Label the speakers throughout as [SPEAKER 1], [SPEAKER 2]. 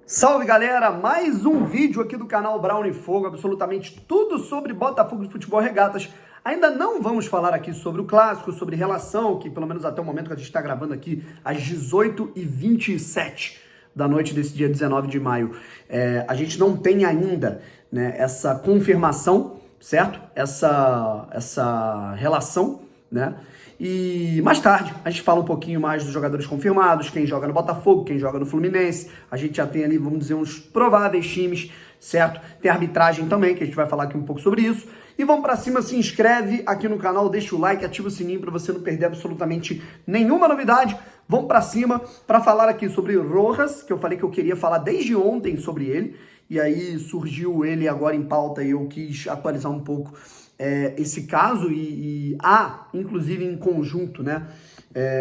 [SPEAKER 1] Salve galera, mais um vídeo aqui do canal Brown e Fogo, absolutamente tudo sobre Botafogo de Futebol Regatas. Ainda não vamos falar aqui sobre o clássico, sobre relação, que pelo menos até o momento que a gente está gravando aqui, às 18h27 da noite desse dia 19 de maio. A gente não tem ainda, né, essa confirmação, certo? Essa relação, né? E mais tarde a gente fala um pouquinho mais dos jogadores confirmados, quem joga no Botafogo, quem joga no Fluminense. A gente já tem ali, vamos dizer, uns prováveis times, certo? Tem arbitragem também, que a gente vai falar aqui um pouco sobre isso. E vamos pra cima, se inscreve aqui no canal, deixa o like, ativa o sininho pra você não perder absolutamente nenhuma novidade. Vamos pra cima para falar aqui sobre Rojas, que eu falei que eu queria falar desde ontem sobre ele. E aí surgiu ele agora em pauta e eu quis atualizar um pouco esse caso e inclusive em conjunto, né?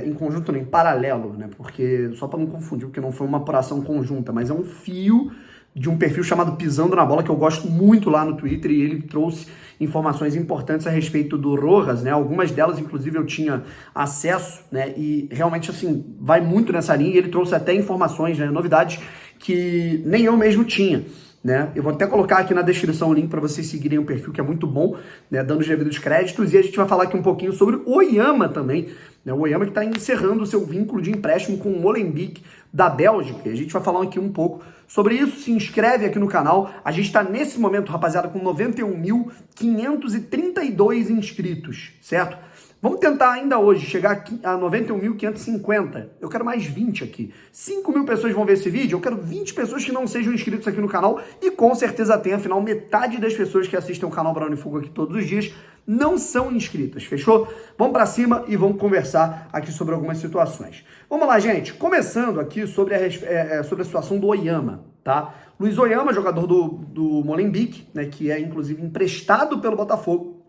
[SPEAKER 1] Em conjunto não, em paralelo, né? Porque, só para não confundir, porque não foi uma apuração conjunta, mas é um fio de um perfil chamado Pisando na Bola, que eu gosto muito lá no Twitter, e ele trouxe informações importantes a respeito do Rojas, né? Algumas delas, inclusive, eu tinha acesso, né? E realmente, assim, vai muito nessa linha, e ele trouxe até informações, né? Novidades que nem eu mesmo tinha, né? Eu vou até colocar aqui na descrição o link para vocês seguirem o perfil, que é muito bom, né? Dando os devidos créditos, e a gente vai falar aqui um pouquinho sobre o Oyama também, né? O Oyama que está encerrando o seu vínculo de empréstimo com o Molenbeek da Bélgica, e a gente vai falar aqui um pouco sobre isso. Se inscreve aqui no canal, a gente está nesse momento, rapaziada, com 91.532 inscritos, certo? Vamos tentar ainda hoje chegar a 91.550. Eu quero mais 20 aqui. 5.000 pessoas vão ver esse vídeo. Eu quero 20 pessoas que não sejam inscritos aqui no canal. E com certeza tem, afinal, metade das pessoas que assistem o canal Brown e Fogo aqui todos os dias não são inscritas, fechou? Vamos pra cima e vamos conversar aqui sobre algumas situações. Vamos lá, gente. Começando aqui sobre a situação do Oyama, tá? Luiz Oyama, jogador do Molenbeek, né, que é inclusive emprestado pelo Botafogo,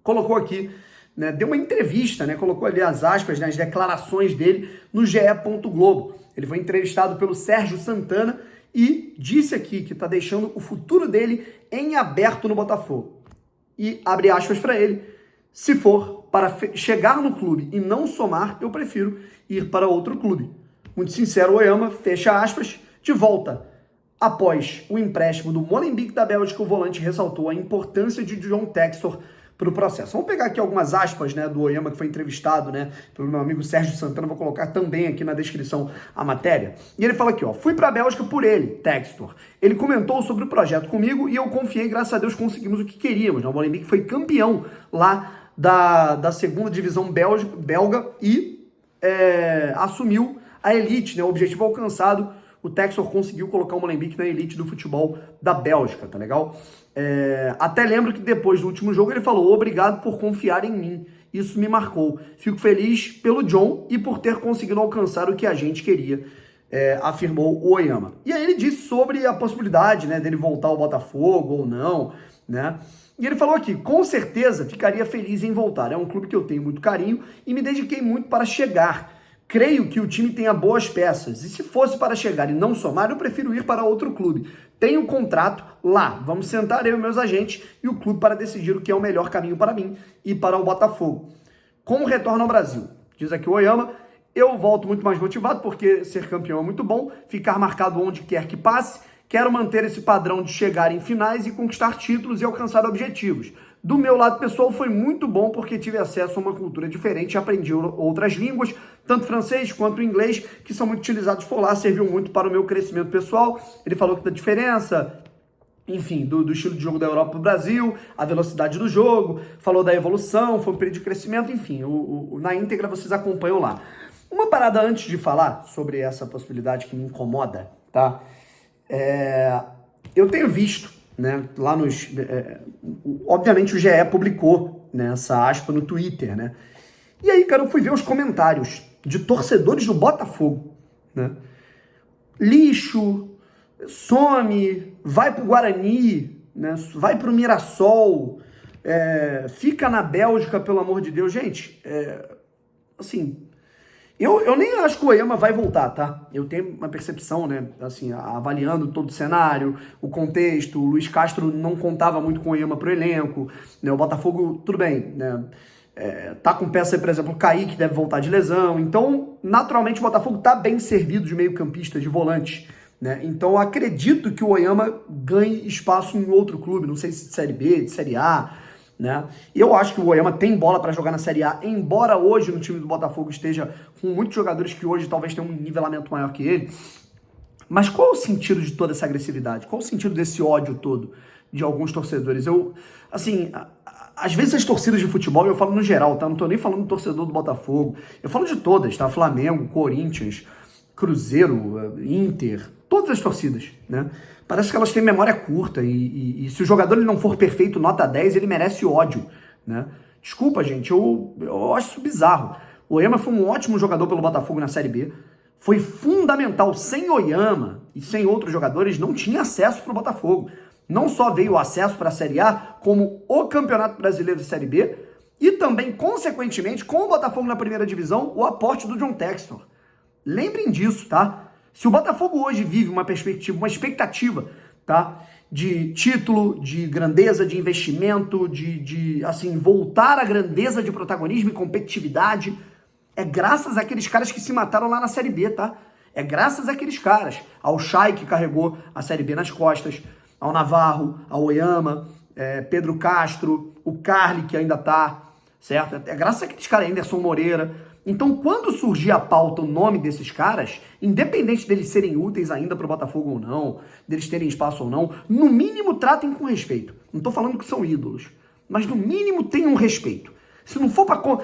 [SPEAKER 1] colocou aqui, né, deu uma entrevista, né, colocou ali as aspas, né, as declarações dele no GE. Globo. Ele foi entrevistado pelo Sérgio Santana e disse aqui que está deixando o futuro dele em aberto no Botafogo. E abre aspas para ele: se for para chegar no clube e não somar, eu prefiro ir para outro clube. Muito sincero, Oyama, fecha aspas. De volta após o empréstimo do Molenbeek da Bélgica, o volante ressaltou a importância de John Textor para o processo. Vamos pegar aqui algumas aspas, né, do Oyama, que foi entrevistado, né, pelo meu amigo Sérgio Santana. Vou colocar também aqui na descrição a matéria. E ele fala aqui, ó: fui para a Bélgica por ele, Textor. Ele comentou sobre o projeto comigo e eu confiei, graças a Deus conseguimos o que queríamos. O Molenbeek foi campeão lá da segunda divisão belga e assumiu a elite, né, o objetivo alcançado. O Textor conseguiu colocar o Molenbeek na elite do futebol da Bélgica, tá legal? Até lembro que depois do último jogo ele falou: obrigado por confiar em mim, isso me marcou. Fico feliz pelo John e por ter conseguido alcançar o que a gente queria, afirmou o Oyama. E aí ele disse sobre a possibilidade, né, dele voltar ao Botafogo ou não, né? E ele falou aqui: com certeza ficaria feliz em voltar, é um clube que eu tenho muito carinho e me dediquei muito para chegar. Creio que o time tenha boas peças, e se fosse para chegar e não somar, eu prefiro ir para outro clube. Tenho um contrato lá, vamos sentar eu e meus agentes e o clube para decidir o que é o melhor caminho para mim e para o Botafogo. Como retorno ao Brasil? Diz aqui o Oyama: eu volto muito mais motivado porque ser campeão é muito bom, ficar marcado onde quer que passe, quero manter esse padrão de chegar em finais e conquistar títulos e alcançar objetivos. Do meu lado pessoal foi muito bom porque tive acesso a uma cultura diferente e aprendi outras línguas, tanto francês quanto inglês, que são muito utilizados por lá, serviu muito para o meu crescimento pessoal. Ele falou que da diferença, enfim, do estilo de jogo da Europa para o Brasil, a velocidade do jogo, falou da evolução, foi um período de crescimento, enfim, na íntegra vocês acompanham lá. Uma parada antes de falar sobre essa possibilidade que me incomoda, tá? Eu tenho visto, né, lá nos... obviamente o GE publicou, né, essa aspa no Twitter, né? E aí, cara, eu fui ver os comentários de torcedores do Botafogo, né? Lixo, some, vai pro Guarani, né? Vai pro Mirassol, fica na Bélgica, pelo amor de Deus. Gente, assim... Eu nem acho que o Oyama vai voltar, tá? Eu tenho uma percepção, né, assim, avaliando todo o cenário, o contexto. O Luiz Castro não contava muito com o Oyama pro elenco, né? O Botafogo, tudo bem, né? Tá com peça, por exemplo, o Kaique deve voltar de lesão. Então, naturalmente, o Botafogo tá bem servido de meio-campista, de volante, né? Então eu acredito que o Oyama ganhe espaço em outro clube, não sei se de Série B, de Série A, né? E eu acho que o Oyama tem bola para jogar na Série A, embora hoje no time do Botafogo esteja com muitos jogadores que hoje talvez tenham um nivelamento maior que ele. Mas qual é o sentido de toda essa agressividade? Qual é o sentido desse ódio todo de alguns torcedores? Às vezes as torcidas de futebol, eu falo no geral, tá? Não tô nem falando do torcedor do Botafogo, eu falo de todas, tá? Flamengo, Corinthians, Cruzeiro, Inter, todas as torcidas, né? Parece que elas têm memória curta e se o jogador ele não for perfeito, nota 10, ele merece ódio, né? Desculpa, gente, eu acho isso bizarro. O Oyama foi um ótimo jogador pelo Botafogo na Série B, foi fundamental. Sem Oyama e sem outros jogadores, não tinha acesso para o Botafogo. Não só veio o acesso para a Série A, como o Campeonato Brasileiro de Série B e também, consequentemente, com o Botafogo na primeira divisão, o aporte do John Textor. Lembrem disso, tá? Se o Botafogo hoje vive uma perspectiva, uma expectativa, tá? De título, de grandeza, de investimento, assim, voltar à grandeza de protagonismo e competitividade, é graças àqueles caras que se mataram lá na Série B, tá? É graças àqueles caras. Ao Chay, que carregou a Série B nas costas, ao Navarro, ao Oyama, Pedro Castro, o Carli, que ainda tá, certo? É graças àqueles caras, Anderson Moreira. Então, quando surgir a pauta, o nome desses caras, independente deles serem úteis ainda pro Botafogo ou não, deles terem espaço ou não, no mínimo tratem com respeito. Não tô falando que são ídolos, mas no mínimo tenham respeito. Se não for para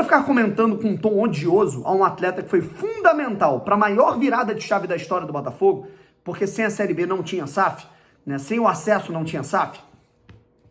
[SPEAKER 1] ficar comentando com um tom odioso a um atleta que foi fundamental para a maior virada de chave da história do Botafogo, porque sem a Série B não tinha SAF, né? Sem o acesso não tinha SAF,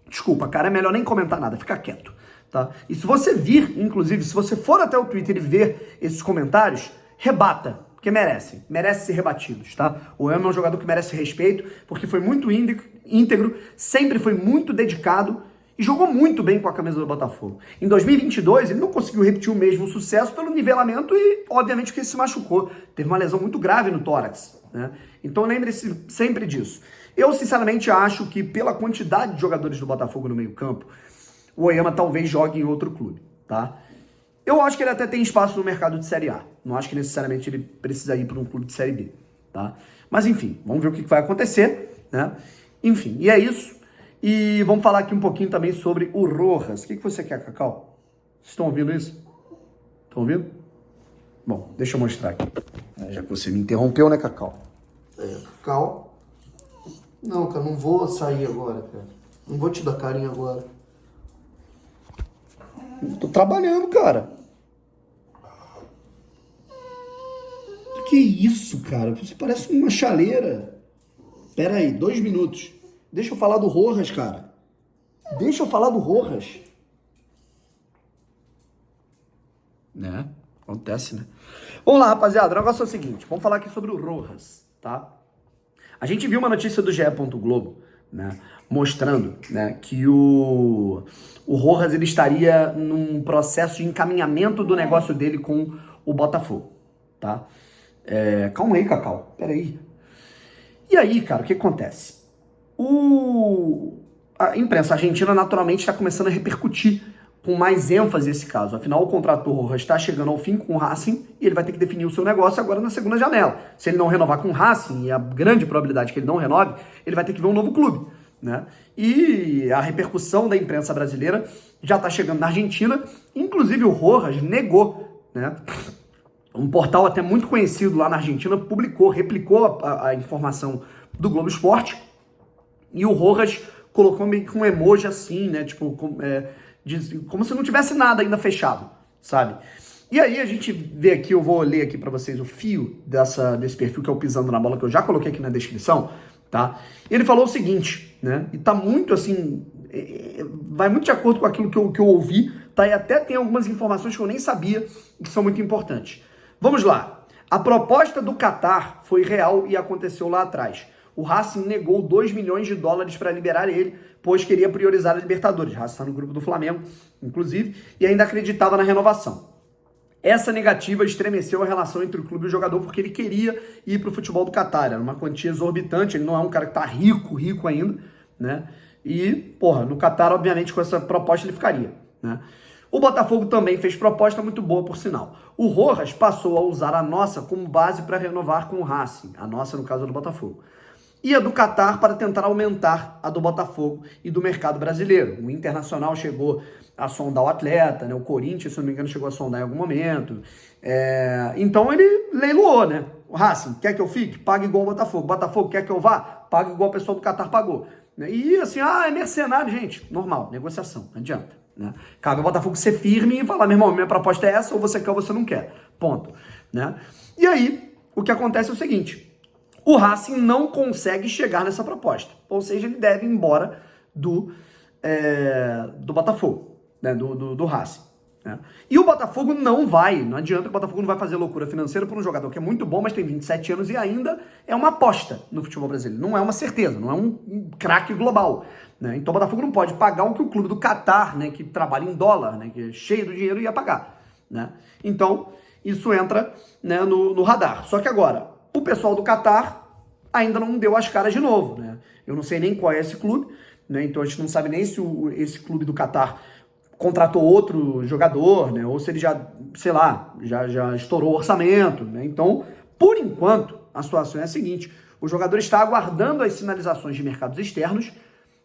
[SPEAKER 1] desculpa, cara, é melhor nem comentar nada, fica quieto, tá? E se você vir, inclusive, se você for até o Twitter e ver esses comentários, rebata, porque merece ser rebatidos, tá? O Oyama é um jogador que merece respeito, porque foi muito íntegro, sempre foi muito dedicado e jogou muito bem com a camisa do Botafogo. Em 2022, ele não conseguiu repetir o mesmo sucesso pelo nivelamento e, obviamente, que ele se machucou. Teve uma lesão muito grave no tórax, né? Então lembre-se sempre disso. Eu, sinceramente, acho que pela quantidade de jogadores do Botafogo no meio-campo, o Oyama talvez jogue em outro clube, tá? Eu acho que ele até tem espaço no mercado de Série A. Não acho que necessariamente ele precisa ir para um clube de Série B, tá? Mas, enfim, vamos ver o que vai acontecer, né? Enfim, e é isso. E vamos falar aqui um pouquinho também sobre o Rojas. O que você quer, Cacau? Vocês estão ouvindo isso? Estão ouvindo? Bom, deixa eu mostrar aqui. Já que você me interrompeu, né, Cacau? Cacau. Não, cara, não vou sair agora, cara. Não vou te dar carinho agora. Tô trabalhando, cara. Que isso, cara? Você parece uma chaleira. Pera aí, 2 minutos. Deixa eu falar do Rojas, cara. Deixa eu falar do Rojas. Né? Acontece, né? Vamos lá, rapaziada. O negócio é o seguinte. Vamos falar aqui sobre o Rojas, tá? A gente viu uma notícia do GE. Globo, né? Mostrando, né, que o Rojas ele estaria num processo de encaminhamento do negócio dele com o Botafogo, tá? Calma aí, Cacau. Pera aí. E aí, cara, o que acontece? A imprensa argentina naturalmente está começando a repercutir com mais ênfase esse caso. Afinal, o contrato do Rojas está chegando ao fim com o Racing e ele vai ter que definir o seu negócio agora na segunda janela. Se ele não renovar com o Racing, e a grande probabilidade que ele não renove, ele vai ter que ver um novo clube, né? E a repercussão da imprensa brasileira já está chegando na Argentina. Inclusive o Rojas negou, né? Um portal até muito conhecido lá na Argentina replicou a informação do Globo Esporte e o Rojas colocou meio que um emoji assim, né? Tipo, como se não tivesse nada ainda fechado, sabe? E aí a gente vê aqui, eu vou ler aqui pra vocês o fio desse perfil que é o Pisando na Bola, que eu já coloquei aqui na descrição, tá? Ele falou o seguinte, né? E tá muito assim, vai muito de acordo com aquilo que eu ouvi, tá? E até tem algumas informações que eu nem sabia que são muito importantes. Vamos lá. A proposta do Qatar foi real e aconteceu lá atrás. O Racing negou 2 milhões de dólares para liberar ele, pois queria priorizar a Libertadores. O Racing está no grupo do Flamengo, inclusive, e ainda acreditava na renovação. Essa negativa estremeceu a relação entre o clube e o jogador, porque ele queria ir para o futebol do Qatar. Era uma quantia exorbitante, ele não é um cara que está rico ainda, né? E, porra, no Qatar, obviamente, com essa proposta ele ficaria, né? O Botafogo também fez proposta muito boa, por sinal. O Rojas passou a usar a nossa como base para renovar com o Racing, a nossa no caso do Botafogo. E a do Qatar para tentar aumentar a do Botafogo e do mercado brasileiro. O Internacional chegou a sondar o atleta, né? O Corinthians, se não me engano, chegou a sondar em algum momento. Então ele leiloou, né? O Racing, quer que eu fique? Paga igual o Botafogo. Botafogo, quer que eu vá? Paga igual o pessoal do Qatar pagou. E assim, é mercenário, gente. Normal, negociação, não adianta. Né? Cabe ao Botafogo ser firme e falar, meu irmão, minha proposta é essa, ou você quer ou você não quer. Ponto. Né? E aí, o que acontece é o seguinte, o Racing não consegue chegar nessa proposta, ou seja, ele deve ir embora do Botafogo, né? do Racing. Né? E o Botafogo não adianta que o Botafogo não vai fazer loucura financeira por um jogador que é muito bom, mas tem 27 anos e ainda é uma aposta no futebol brasileiro, não é uma certeza, não é um craque global. Né? Então o Botafogo não pode pagar o que o clube do Qatar, né, que trabalha em dólar, né, que é cheio do dinheiro, ia pagar. Né? Então isso entra, né, no radar. Só que agora, o pessoal do Qatar ainda não deu as caras de novo. Né? Eu não sei nem qual é esse clube, né? Então a gente não sabe nem se esse clube do Qatar contratou outro jogador, né? Ou se ele já, sei lá, já estourou o orçamento. Né? Então, por enquanto, a situação é a seguinte, o jogador está aguardando as sinalizações de mercados externos,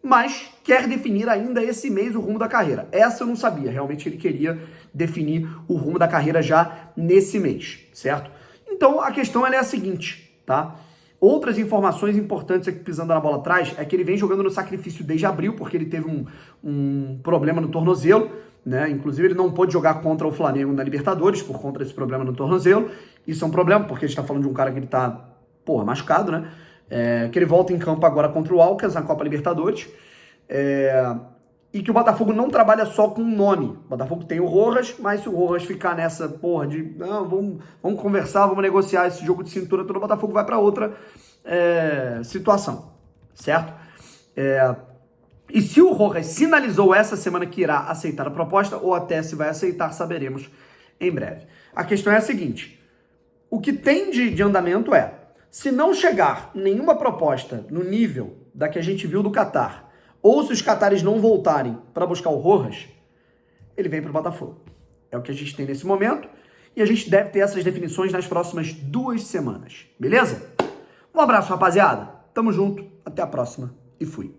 [SPEAKER 1] mas quer definir ainda esse mês o rumo da carreira. Essa eu não sabia, realmente ele queria definir o rumo da carreira já nesse mês, certo? Então a questão ela é a seguinte, tá? Outras informações importantes aqui pisando na bola atrás é que ele vem jogando no sacrifício desde abril, porque ele teve um problema no tornozelo, né? Inclusive ele não pôde jogar contra o Flamengo na Libertadores por conta desse problema no tornozelo. Isso é um problema, porque a gente tá falando de um cara que ele tá, machucado, né? Que ele volta em campo agora contra o Alcas na Copa Libertadores, e que o Botafogo não trabalha só com o nome. O Botafogo tem o Rojas, mas se o Rojas ficar nessa de não, vamos conversar, vamos negociar esse jogo de cintura, todo o Botafogo vai para outra situação, certo? E se o Rojas sinalizou essa semana que irá aceitar a proposta, ou até se vai aceitar, saberemos em breve. A questão é a seguinte, o que tem de andamento se não chegar nenhuma proposta no nível da que a gente viu do Qatar, ou se os catares não voltarem para buscar o Rojas, ele vem para o Botafogo. É o que a gente tem nesse momento, e a gente deve ter essas definições nas próximas 2 semanas. Beleza? Um abraço, rapaziada. Tamo junto, até a próxima e fui.